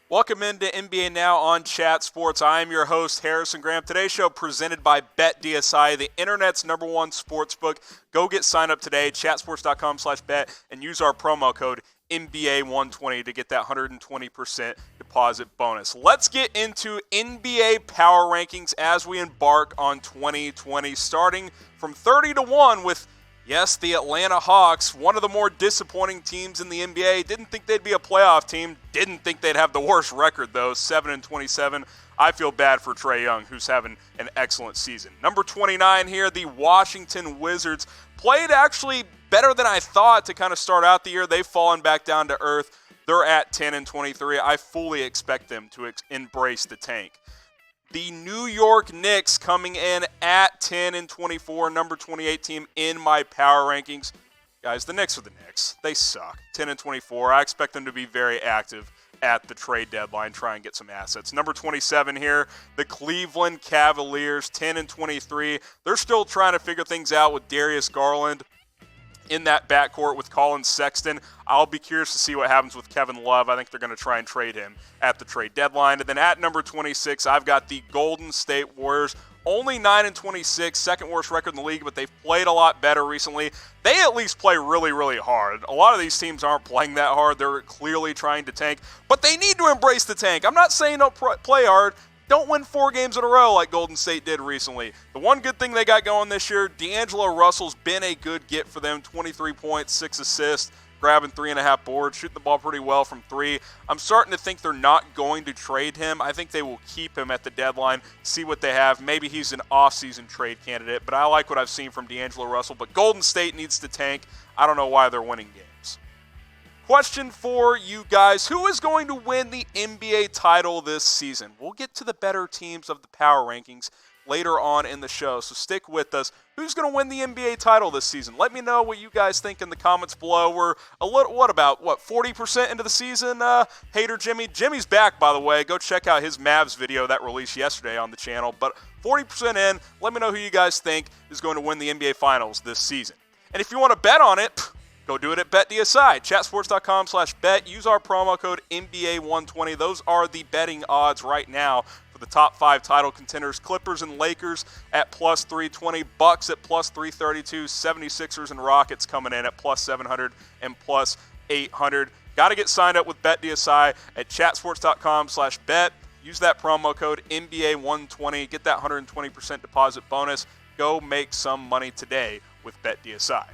Welcome into NBA Now on Chat Sports. I am your host, Harrison Graham. Today's show presented by BetDSI, the internet's #1 sportsbook. Go get signed up today, chatsports.com/bet, and use our promo code NBA120 to get that 120% deposit bonus. Let's get into NBA power rankings as we embark on 2020, starting from 30 to 1 with yes, the Atlanta Hawks, one of the more disappointing teams in the NBA. Didn't think they'd be a playoff team. Didn't think they'd have the worst record, though, 7-27. I feel bad for Trae Young, who's having an excellent season. Number 29 here, the Washington Wizards. Played actually better than I thought to kind of start out the year. They've fallen back down to earth. They're at 10-23. I fully expect them to embrace the tank. The New York Knicks coming in at 10-24, number 28 team in my power rankings. Guys, the Knicks are the Knicks. They suck. 10-24. I expect them to be very active at the trade deadline, try and get some assets. Number 27 here, the Cleveland Cavaliers, 10-23. They're still trying to figure things out with Darius Garland in that backcourt with Colin Sexton. I'll be curious to see what happens with Kevin Love. I think they're going to try and trade him at the trade deadline. And then at number 26, I've got the Golden State Warriors. Only 9-26, second worst record in the league, but they've played a lot better recently. They at least play really, really hard. A lot of these teams aren't playing that hard. They're clearly trying to tank, but they need to embrace the tank. I'm not saying don't play hard. Don't win 4 games in a row like Golden State did recently. The one good thing they got going this year, D'Angelo Russell's been a good get for them. 23 points, 6 assists, grabbing 3.5 boards, shooting the ball pretty well from 3. I'm starting to think they're not going to trade him. I think they will keep him at the deadline, see what they have. Maybe he's an off-season trade candidate, but I like what I've seen from D'Angelo Russell. But Golden State needs to tank. I don't know why they're winning games. Question for you guys, who is going to win the NBA title this season? We'll get to the better teams of the power rankings later on in the show, so stick with us. Who's going to win the NBA title this season? Let me know what you guys think in the comments below. We're a little, 40% into the season? Hater Jimmy. Jimmy's back, by the way. Go check out his Mavs video that released yesterday on the channel. But 40% in. Let me know who you guys think is going to win the NBA Finals this season. And if you want to bet on it, go do it at BetDSI, chatsports.com/bet. Use our promo code NBA120. Those are the betting odds right now for the top 5 title contenders. Clippers and Lakers at plus 320, Bucks at plus 332, 76ers and Rockets coming in at plus 700 and plus 800. Got to get signed up with BetDSI at chatsports.com/bet. Use that promo code NBA120. Get that 120% deposit bonus. Go make some money today with BetDSI.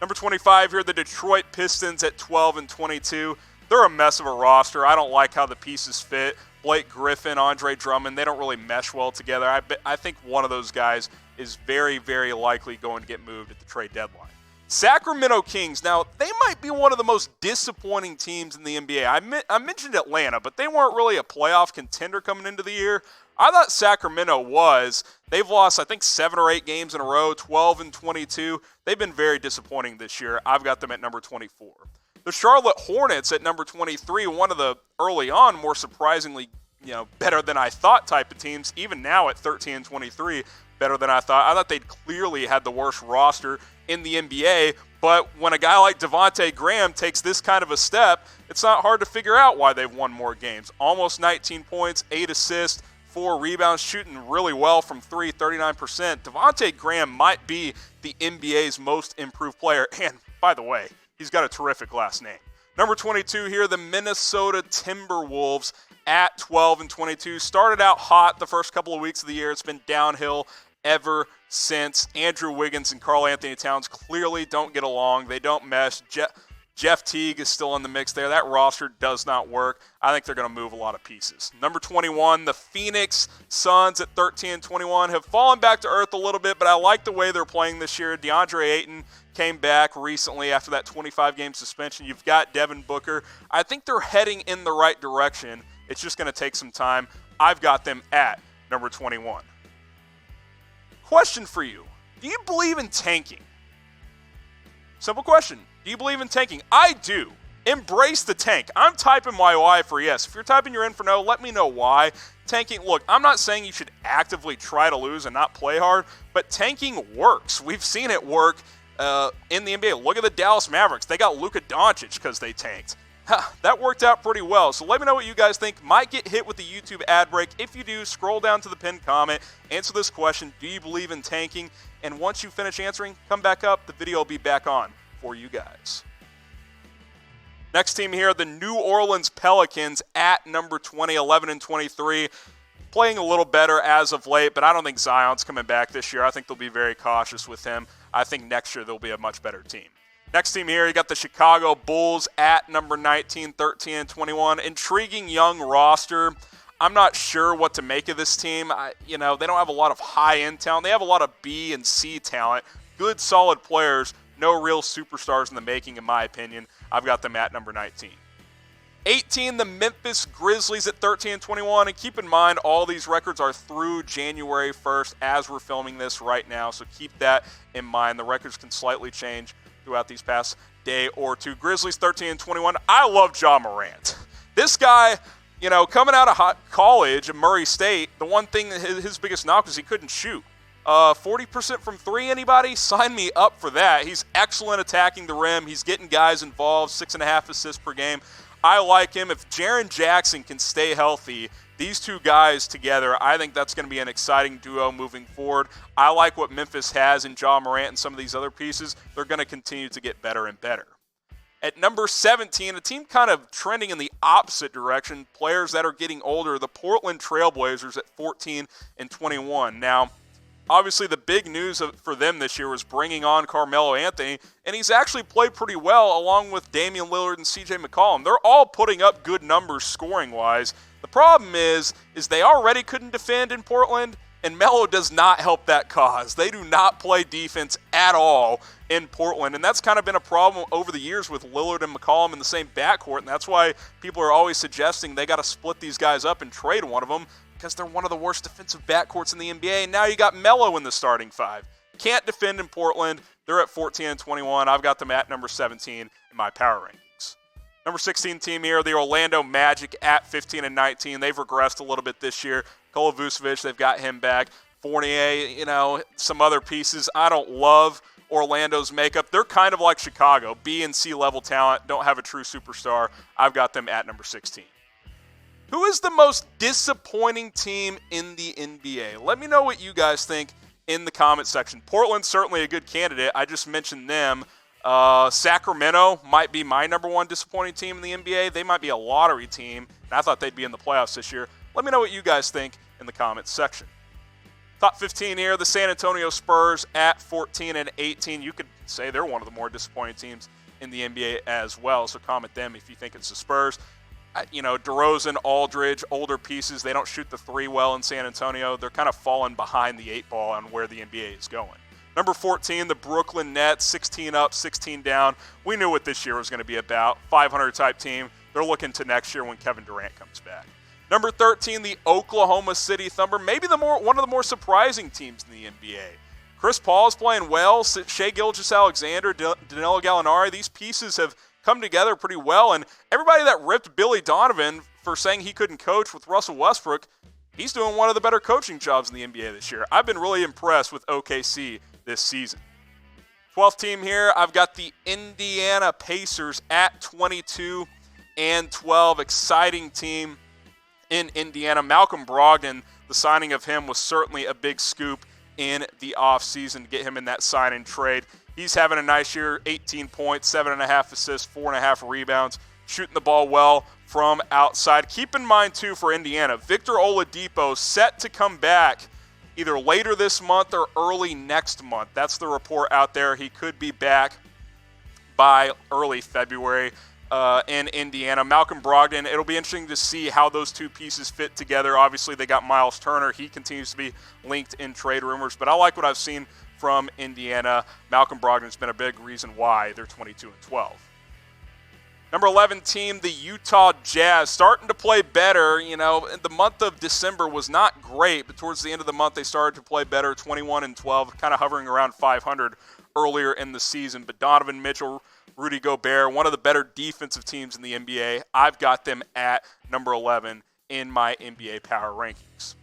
Number 25 here, the Detroit Pistons at 12-22. They're a mess of a roster. I don't like how the pieces fit. Blake Griffin, Andre Drummond, they don't really mesh well together. I think one of those guys is very, very likely going to get moved at the trade deadline. Sacramento Kings, now they might be one of the most disappointing teams in the NBA. I mentioned Atlanta, but they weren't really a playoff contender coming into the year. I thought Sacramento was. They've lost, I think, 7 or 8 games in a row, 12-22. They've been very disappointing this year. I've got them at number 24. The Charlotte Hornets at number 23, one of the early on more surprisingly, better than I thought type of teams. Even now at 13-23, better than I thought. I thought they'd clearly had the worst roster in the NBA, but when a guy like Devontae Graham takes this kind of a step, it's not hard to figure out why they've won more games. Almost 19 points, 8 assists, 4 rebounds, shooting really well from 3, 39%. Devontae Graham might be the NBA's most improved player. And, by the way, he's got a terrific last name. Number 22 here, the Minnesota Timberwolves at 12-22. Started out hot the first couple of weeks of the year. It's been downhill ever since. Andrew Wiggins and Karl Anthony Towns clearly don't get along. They don't mesh. Jeff Teague is still in the mix there. That roster does not work. I think they're going to move a lot of pieces. Number 21, the Phoenix Suns at 13-21 have fallen back to earth a little bit, but I like the way they're playing this year. DeAndre Ayton came back recently after that 25-game suspension. You've got Devin Booker. I think they're heading in the right direction. It's just going to take some time. I've got them at number 21. Question for you. Do you believe in tanking? Simple question. Do you believe in tanking? I do. Embrace the tank. I'm typing my Y for yes. If you're typing your in for no, let me know why. Tanking, look, I'm not saying you should actively try to lose and not play hard, but tanking works. We've seen it work in the NBA. Look at the Dallas Mavericks. They got Luka Doncic because they tanked. That worked out pretty well. So let me know what you guys think. Might get hit with the YouTube ad break. If you do, scroll down to the pinned comment, answer this question: do you believe in tanking? And once you finish answering, come back up. The video will be back on for you guys. Next team here, the New Orleans Pelicans at number 20, 11-23. Playing a little better as of late, but I don't think Zion's coming back this year. I think they'll be very cautious with him. I think next year they'll be a much better team. Next team here, you got the Chicago Bulls at number 19, 13-21. Intriguing young roster. I'm not sure what to make of this team. They don't have a lot of high-end talent. They have a lot of B and C talent. Good, solid players. No real superstars in the making, in my opinion. I've got them at number 19. 18, the Memphis Grizzlies at 13-21. And keep in mind, all these records are through January 1st as we're filming this right now. So keep that in mind. The records can slightly change throughout these past day or two. Grizzlies 13-21. I love Ja Morant. This guy, coming out of college at Murray State, the one thing that his biggest knock was he couldn't shoot. 40% from three, anybody? Sign me up for that. He's excellent attacking the rim. He's getting guys involved, 6.5 assists per game. I like him. If Jaren Jackson can stay healthy, these two guys together, I think that's going to be an exciting duo moving forward. I like what Memphis has in Ja Morant and some of these other pieces. They're going to continue to get better and better. At number 17, a team kind of trending in the opposite direction, players that are getting older, the Portland Trailblazers at 14-21. Now, obviously, the big news for them this year was bringing on Carmelo Anthony, and he's actually played pretty well along with Damian Lillard and C.J. McCollum. They're all putting up good numbers scoring-wise. The problem is they already couldn't defend in Portland, and Melo does not help that cause. They do not play defense at all in Portland, and that's kind of been a problem over the years with Lillard and McCollum in the same backcourt, and that's why people are always suggesting they got to split these guys up and trade one of them, because they're one of the worst defensive backcourts in the NBA. And now you got Melo in the starting five. Can't defend in Portland. They're at 14-21. I've got them at number 17 in my power rankings. Number 16 team here, the Orlando Magic at 15-19. They've regressed a little bit this year. Nikola Vucevic, they've got him back. Fournier, some other pieces. I don't love Orlando's makeup. They're kind of like Chicago. B and C level talent, don't have a true superstar. I've got them at number 16. Who is the most disappointing team in the NBA? Let me know what you guys think in the comment section. Portland's certainly a good candidate. I just mentioned them. Sacramento might be my number one disappointing team in the NBA. They might be a lottery team, and I thought they'd be in the playoffs this year. Let me know what you guys think in the comments section. Top 15 here, the San Antonio Spurs at 14-18. You could say they're one of the more disappointing teams in the NBA as well, so comment them if you think it's the Spurs. DeRozan, Aldridge, older pieces, they don't shoot the three well in San Antonio. They're kind of falling behind the eight ball on where the NBA is going. Number 14, the Brooklyn Nets, 16 up, 16 down. We knew what this year was going to be about. 500-type team. They're looking to next year when Kevin Durant comes back. Number 13, the Oklahoma City Thunder, maybe one of the more surprising teams in the NBA. Chris Paul is playing well. Shai Gilgeous-Alexander, Danilo Gallinari, these pieces have come together pretty well, and everybody that ripped Billy Donovan for saying he couldn't coach with Russell Westbrook, he's doing one of the better coaching jobs in the NBA this year. I've been really impressed with OKC this season. 12th team here, I've got the Indiana Pacers at 22-12. Exciting team in Indiana. Malcolm Brogdon, the signing of him was certainly a big scoop in the offseason to get him in that sign and trade. He's having a nice year, 18 points, 7.5 assists, 4.5 rebounds, shooting the ball well from outside. Keep in mind, too, for Indiana, Victor Oladipo set to come back either later this month or early next month. That's the report out there. He could be back by early February in Indiana. Malcolm Brogdon, it'll be interesting to see how those two pieces fit together. Obviously, they got Miles Turner. He continues to be linked in trade rumors, but I like what I've seen from Indiana. Malcolm Brogdon's been a big reason why they're 22-12. Number 11 team, the Utah Jazz, starting to play better. The month of December was not great, but towards the end of the month they started to play better, 21-12, kind of hovering around 500 earlier in the season. But Donovan Mitchell, Rudy Gobert, one of the better defensive teams in the NBA. I've got them at number 11 in my NBA power rankings.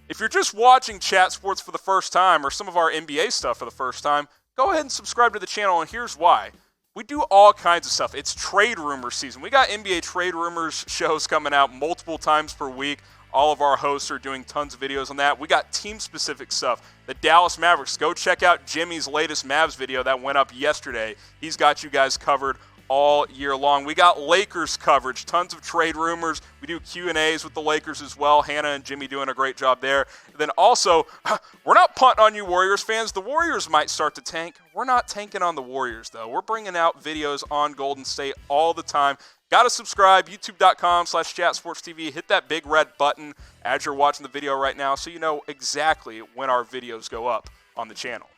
If you're just watching Chat Sports for the first time or some of our NBA stuff for the first time, go ahead and subscribe to the channel, and here's why. We do all kinds of stuff. It's trade rumor season. We got NBA trade rumors shows coming out multiple times per week. All of our hosts are doing tons of videos on that. We got team-specific stuff. The Dallas Mavericks. Go check out Jimmy's latest Mavs video that went up yesterday. He's got you guys covered all year long. We got Lakers coverage, tons of trade rumors. We do Q&As with the Lakers as well. Hannah and Jimmy doing a great job there. And then also, we're not punting on you Warriors fans. The Warriors might start to tank. We're not tanking on the Warriors, though. We're bringing out videos on Golden State all the time. Got to subscribe, youtube.com/chatsportstv. Hit that big red button as you're watching the video right now so you know exactly when our videos go up on the channel.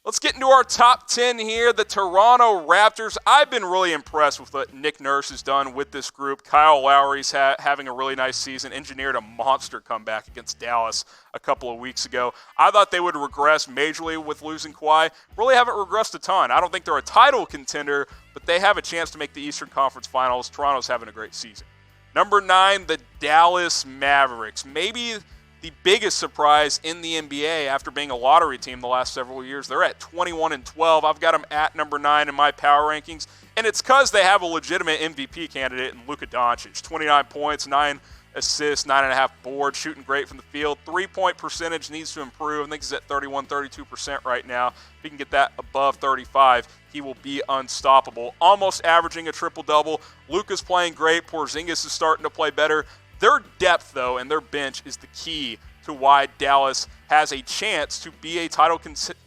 Let's get into our top 10 here. The Toronto Raptors. I've been really impressed with what Nick Nurse has done with this group. Kyle Lowry's having a really nice season. Engineered a monster comeback against Dallas a couple of weeks ago. I thought they would regress majorly with losing Kawhi. Really haven't regressed a ton. I don't think they're a title contender, but they have a chance to make the Eastern Conference Finals. Toronto's having a great season. Number 9, the Dallas Mavericks. Maybe the biggest surprise in the NBA after being a lottery team the last several years. They're at 21-12. I've got them at number 9 in my power rankings, and it's because they have a legitimate MVP candidate in Luka Doncic. 29 points, 9 assists, 9.5 boards, shooting great from the field. 3-point percentage needs to improve. I think he's at 32% right now. If he can get that above 35, he will be unstoppable. Almost averaging a triple-double. Luka's playing great. Porzingis is starting to play better. Their depth, though, and their bench is the key to why Dallas has a chance to be a title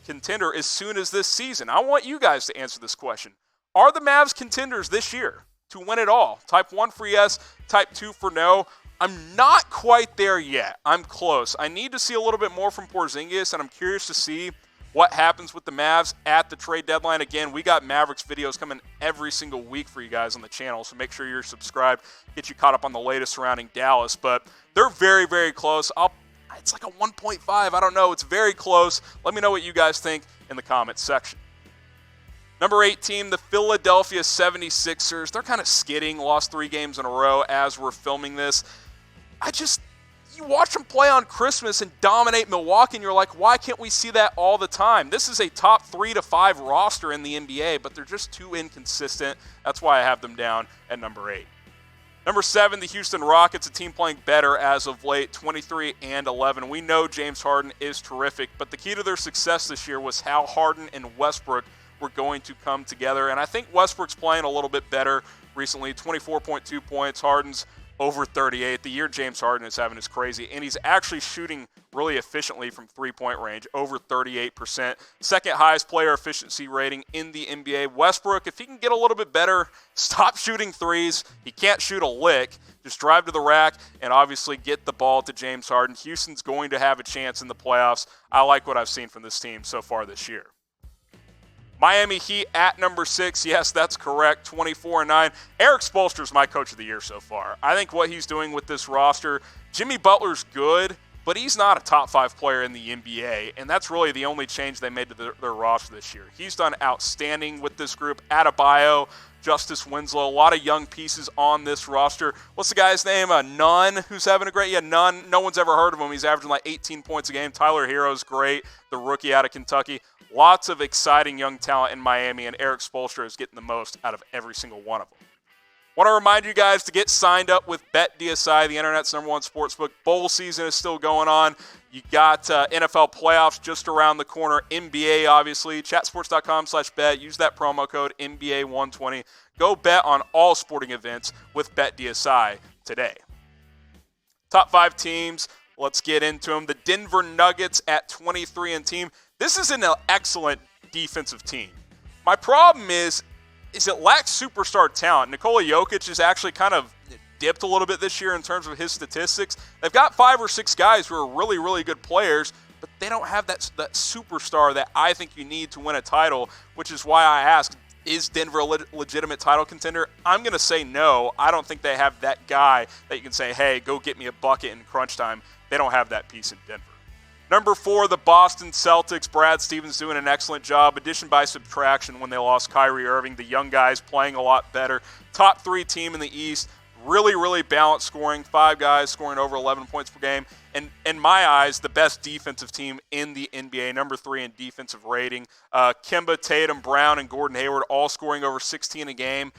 contender as soon as this season. I want you guys to answer this question. Are the Mavs contenders this year to win it all? Type 1 for yes, type 2 for no. I'm not quite there yet. I'm close. I need to see a little bit more from Porzingis, and I'm curious to see what happens with the Mavs at the trade deadline. Again, we got Mavericks videos coming every single week for you guys on the channel, so make sure you're subscribed, get you caught up on the latest surrounding Dallas. But they're very, very close. It's like a 1.5. I don't know. It's very close. Let me know what you guys think in the comments section. Number 18, the Philadelphia 76ers. They're kind of skidding, lost 3 games in a row as we're filming this. You watch them play on Christmas and dominate Milwaukee, and you're like, why can't we see that all the time? This is a top 3 to 5 roster in the NBA, but they're just too inconsistent. That's why I have them down at number 8. Number 7, the Houston Rockets, a team playing better as of late, 23-11. We know James Harden is terrific, but the key to their success this year was how Harden and Westbrook were going to come together, and I think Westbrook's playing a little bit better recently, 24.2 points. Harden's over 38. The year James Harden is having is crazy, and he's actually shooting really efficiently from three-point range, over 38%. Second highest player efficiency rating in the NBA. Westbrook, if he can get a little bit better, stop shooting threes. He can't shoot a lick. Just drive to the rack and obviously get the ball to James Harden. Houston's going to have a chance in the playoffs. I like what I've seen from this team so far this year. Miami Heat at number 6. Yes, that's correct. 24-9. Eric Spoelstra's my coach of the year so far. I think what he's doing with this roster, Jimmy Butler's good, but he's not a top 5 player in the NBA, and that's really the only change they made to their roster this year. He's done outstanding with this group. Adebayo, Justice Winslow, a lot of young pieces on this roster. What's the guy's name? Nunn, who's having a great year. Nunn, no one's ever heard of him. He's averaging like 18 points a game. Tyler Hero's great, the rookie out of Kentucky. Lots of exciting young talent in Miami, and Eric Spoelstra is getting the most out of every single one of them. Want to remind you guys to get signed up with BetDSI, the internet's #1 sportsbook. Bowl season is still going on. You got NFL playoffs just around the corner. NBA, obviously. Chatsports.com/bet. Use that promo code NBA120. Go bet on all sporting events with BetDSI today. Top 5 teams. Let's get into them. The Denver Nuggets at 23-team. This is an excellent defensive team. My problem is it lacks superstar talent. Nikola Jokic has actually kind of dipped a little bit this year in terms of his statistics. They've got 5 or 6 guys who are really, really good players, but they don't have that superstar that I think you need to win a title, which is why I ask, is Denver a legitimate title contender? I'm going to say no. I don't think they have that guy that you can say, hey, go get me a bucket in crunch time. They don't have that piece in Denver. Number 4, the Boston Celtics. Brad Stevens doing an excellent job. Addition by subtraction when they lost Kyrie Irving. The young guys playing a lot better. Top 3 team in the East. Really, really balanced scoring. 5 guys scoring over 11 points per game. And in my eyes, the best defensive team in the NBA, number 3 in defensive rating. Kemba, Tatum, Brown, and Gordon Hayward all scoring over 16 a game.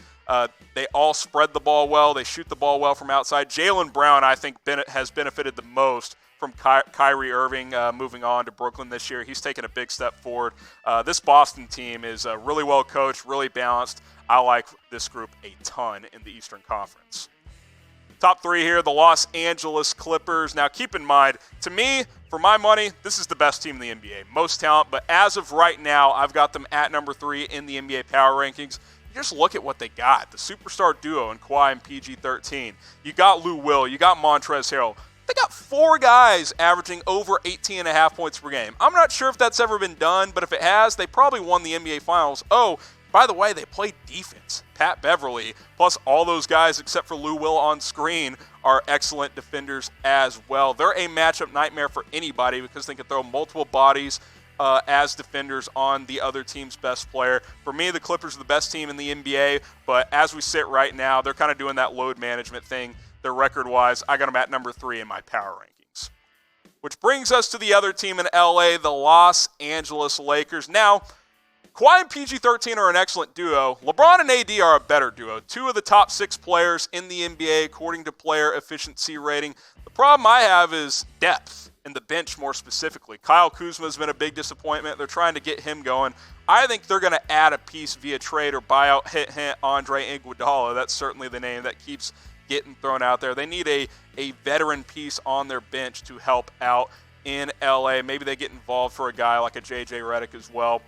They all spread the ball well. They shoot the ball well from outside. Jaylen Brown, I think, has benefited the most from Kyrie Irving moving on to Brooklyn this year. He's taken a big step forward. This Boston team is really well coached, really balanced. I like this group a ton in the Eastern Conference. Top 3 here, the Los Angeles Clippers. Now, keep in mind, to me, for my money, this is the best team in the NBA. Most talent, but as of right now, I've got them at number 3 in the NBA power rankings. You just look at what they got. The superstar duo in Kawhi and PG-13. You got Lou Will. You got Montrezl Harrell. They got 4 guys averaging over 18.5 points per game. I'm not sure if that's ever been done, but if it has, they probably won the NBA Finals. Oh, by the way, they play defense. Pat Beverly, plus all those guys except for Lou Will on screen, are excellent defenders as well. They're a matchup nightmare for anybody because they can throw multiple bodies as defenders on the other team's best player. For me, the Clippers are the best team in the NBA, but as we sit right now, they're kind of doing that load management thing. Their record-wise, I got them at number 3 in my power rankings. Which brings us to the other team in LA, the Los Angeles Lakers. Now, Kawhi and PG-13 are an excellent duo. LeBron and AD are a better duo. 2 of the top 6 players in the NBA according to player efficiency rating. The problem I have is depth in the bench more specifically. Kyle Kuzma has been a big disappointment. They're trying to get him going. I think they're going to add a piece via trade or buyout. Hint, Andre Iguodala. That's certainly the name that keeps getting thrown out there. They need a veteran piece on their bench to help out in LA. Maybe they get involved for a guy like a JJ Redick as well.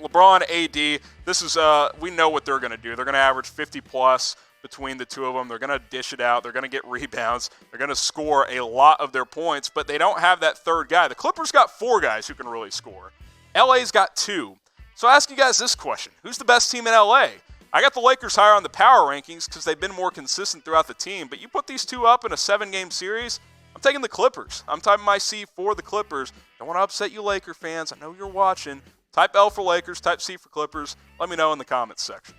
LeBron, AD, this is we know what they're going to do. They're going to average 50-plus between the two of them. They're going to dish it out. They're going to get rebounds. They're going to score a lot of their points, but they don't have that third guy. The Clippers got 4 guys who can really score. LA's got 2. So I ask you guys this question. Who's the best team in LA? I got the Lakers higher on the power rankings because they've been more consistent throughout the team, but you put these 2 up in a 7-game series, I'm taking the Clippers. I'm typing my C for the Clippers. Don't want to upset you Laker fans. I know you're watching. Type L for Lakers, type C for Clippers. Let me know in the comments section.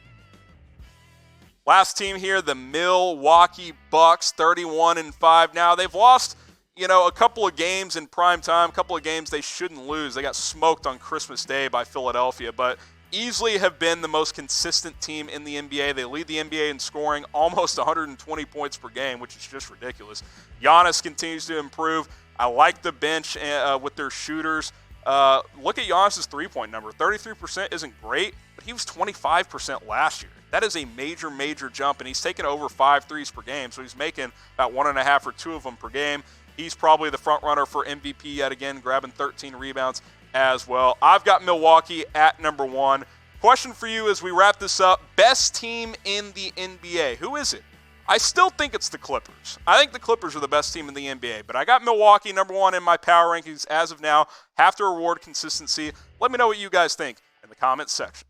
Last team here, the Milwaukee Bucks, 31-5. Now, they've lost, a couple of games in prime time, a couple of games they shouldn't lose. They got smoked on Christmas Day by Philadelphia, but easily have been the most consistent team in the NBA. They lead the NBA in scoring, almost 120 points per game, which is just ridiculous. Giannis continues to improve. I like the bench with their shooters. Look at Giannis' three-point number. 33% isn't great, but he was 25% last year. That is a major, major jump, and he's taken over 5 threes per game, so he's making about 1.5 or 2 of them per game. He's probably the front runner for MVP yet again, grabbing 13 rebounds as well. I've got Milwaukee at number 1. Question for you as we wrap this up. Best team in the NBA. Who is it? I still think it's the Clippers. I think the Clippers are the best team in the NBA, but I got Milwaukee number 1 in my power rankings as of now. Have to reward consistency. Let me know what you guys think in the comments section.